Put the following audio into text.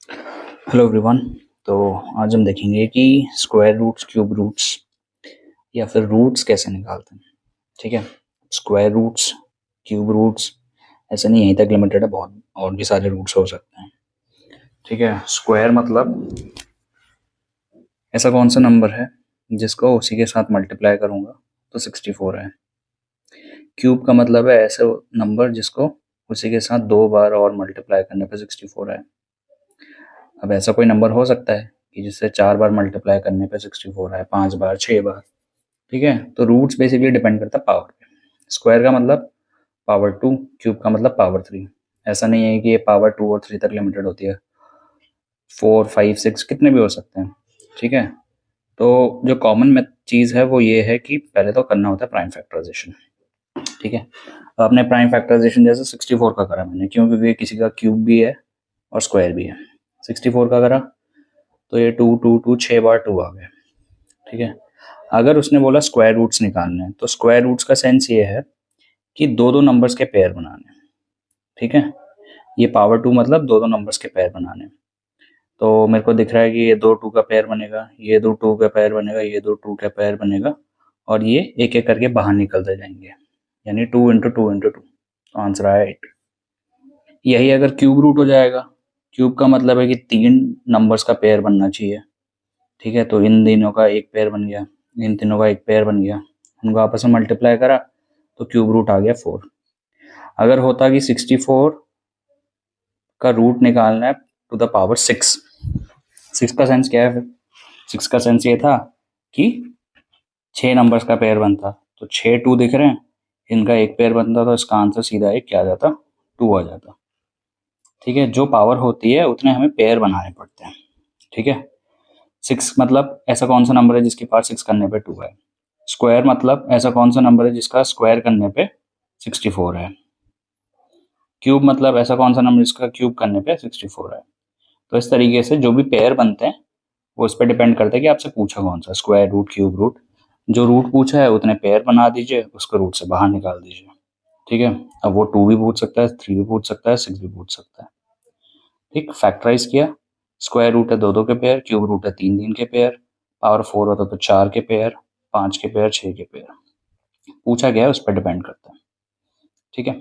Hello everyone. तो आज हम देखेंगे कि स्क्वायर रूट्स, क्यूब रूट्स या फिर रूट्स कैसे निकालते हैं। ठीक है, स्क्वायर रूट्स, क्यूब रूट्स ऐसा नहीं यहीं तक लिमिटेड है, बहुत और भी सारे रूट्स हो सकते हैं। ठीक है, स्क्वायर मतलब ऐसा कौन सा नंबर है जिसको उसी के साथ मल्टीप्लाई करूंगा तो 64 है। क्यूब का मतलब है ऐसे नंबर जिसको उसी के साथ 2 बार और मल्टीप्लाई करने पर 64 है। अब ऐसा कोई नंबर हो सकता है कि जिससे 4 बार मल्टीप्लाई करने पे 64 आए, 5 बार, 6 बार। ठीक है, तो रूट्स बेसिकली डिपेंड करता है पावर पे। स्क्वायर का मतलब पावर 2, क्यूब का मतलब पावर 3। ऐसा नहीं है कि ये पावर 2 और 3 तक लिमिटेड होती है, 4, 5, 6 कितने भी हो सकते हैं। ठीक है, तो जो कॉमन चीज़ है वो ये है कि पहले तो करना होता है प्राइम फैक्टराइजेशन। ठीक है, तो आपने प्राइम फैक्टराइजेशन जैसे 64 का करा मैंने, क्यों? क्योंकि किसी का क्यूब भी है और स्क्वायर भी है। 64 का करा तो ये 2 2 2 6 बार 2 आ गए। ठीक है, अगर उसने बोला स्क्वायर रूट्स निकालने हैं तो स्क्वायर रूट्स का सेंस ये है कि दो दो नंबर्स के पेयर बनाने। ठीक है, ये पावर 2 मतलब दो दो नंबर्स के पेयर बनाने। तो मेरे को दिख रहा है कि ये 2 2 का पेयर बनेगा, ये 2 2 का पेयर बनेगा, ये 2 2 का पेयर बनेगा, और ये एक एक करके बाहर निकलते जाएंगे, यानी 2 इंटू 2 इंटू 2। तो आंसर आया 8। यही अगर क्यूब रूट हो जाएगा, क्यूब का मतलब है कि 3 नंबर्स का पेयर बनना चाहिए। ठीक है, तो इन तीनों का एक पेयर बन गया, इन तीनों का एक पेयर बन गया, उनको आपस में मल्टीप्लाई करा तो क्यूब रूट आ गया 4। अगर होता कि 64 का रूट निकालना है टू द पावर 6, 6 का सेंस क्या है फिर? 6 का सेंस ये था कि 6 नंबर्स का पेयर बनता, तो 6 2 दिख रहे हैं, इनका एक पेयर बनता, तो इसका आंसर सीधा एक क्या आ जाता, 2 आ जाता। ठीक है, जो पावर होती है उतने हमें पेयर बनाने पड़ते हैं। ठीक है, 6 मतलब ऐसा कौन सा नंबर है जिसकी पावर 6 करने पे 2 है। स्क्वायर मतलब ऐसा कौन सा नंबर है जिसका स्क्वायर करने पे 64 है। क्यूब मतलब ऐसा कौन सा नंबर जिसका क्यूब करने पे 64 है। तो इस तरीके से जो भी पेयर बनते हैं वो इस पर डिपेंड करता है कि आपसे पूछा कौन सा, स्क्वायर रूट, क्यूब रूट। जो रूट पूछा है उतने पेयर बना दीजिए, उसको रूट से बाहर निकाल दीजिए। ठीक है, अब वो 2 भी पूछ सकता है, 3 भी पूछ सकता है, 6 भी पूछ सकता है। ठीक, फैक्टराइज किया, स्क्वायर रूट है 2 2 के पेयर, क्यूब रूट है 3 3 के पेयर, पावर 4 होता तो 4 के पेयर, 5 के पेयर, 6 के पेयर। पूछा गया है उस पर डिपेंड करता है। ठीक है।